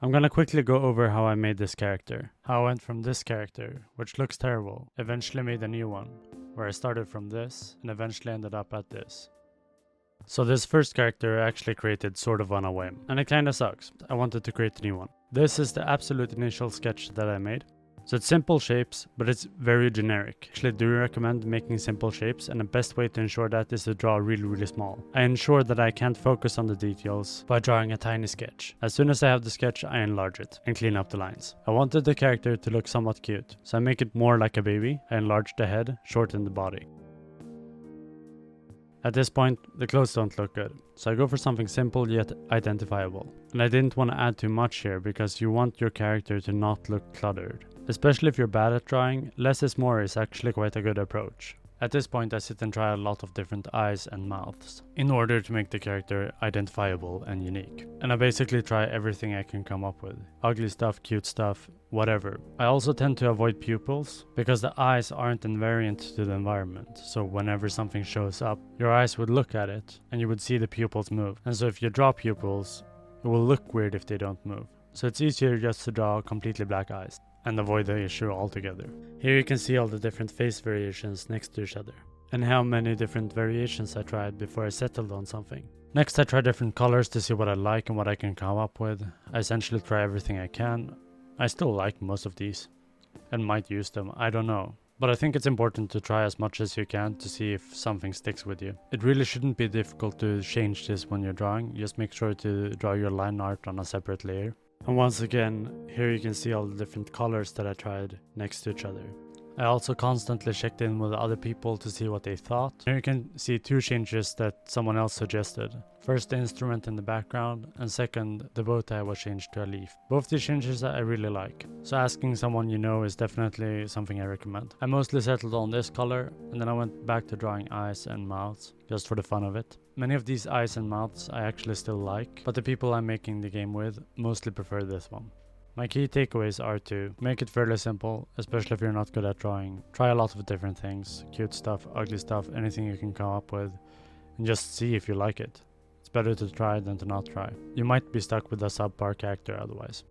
I'm gonna quickly go over how I made this character. How I went from this character, which looks terrible, eventually made a new one, where I started from this and eventually ended up at this. So this first character I actually created sort of on a whim, and it kinda sucks. I wanted to create a new one. This is the absolute initial sketch that I made. So it's simple shapes, but it's very generic. Actually, do recommend making simple shapes, and the best way to ensure that is to draw really small. I ensure that I can't focus on the details by drawing a tiny sketch. As soon as I have the sketch, I enlarge it and clean up the lines. I wanted the character to look somewhat cute, so I make it more like a baby. I enlarge the head, shorten the body. At this point, the clothes don't look good, so I go for something simple yet identifiable. And I didn't want to add too much here because you want your character to not look cluttered. Especially if you're bad at drawing, less is more is actually quite a good approach. At this point I sit and try a lot of different eyes and mouths in order to make the character identifiable and unique. And I basically try everything I can come up with. Ugly stuff, cute stuff, whatever. I also tend to avoid pupils because the eyes aren't invariant to the environment. So whenever something shows up, your eyes would look at it and you would see the pupils move. And so if you draw pupils, it will look weird if they don't move. So it's easier just to draw completely black eyes and avoid the issue altogether. Here you can see all the different face variations next to each other, and how many different variations I tried before I settled on something. Next I try different colors to see what I like and what I can come up with. I essentially try everything I can. I still like most of these, and might use them, I don't know. But I think it's important to try as much as you can to see if something sticks with you. It really shouldn't be difficult to change this when you're drawing, just make sure to draw your line art on a separate layer. And once again, here you can see all the different colors that I tried next to each other. I also constantly checked in with other people to see what they thought. Here you can see two changes that someone else suggested. First the instrument in the background, and second the bow tie was changed to a leaf. Both these changes I really like, so asking someone you know is definitely something I recommend. I mostly settled on this color, and then I went back to drawing eyes and mouths, just for the fun of it. Many of these eyes and mouths I actually still like, but the people I'm making the game with mostly prefer this one. My key takeaways are to make it fairly simple, especially if you're not good at drawing. Try a lot of different things, cute stuff, ugly stuff, anything you can come up with, and just see if you like it. It's better to try than to not try. You might be stuck with a subpar character otherwise.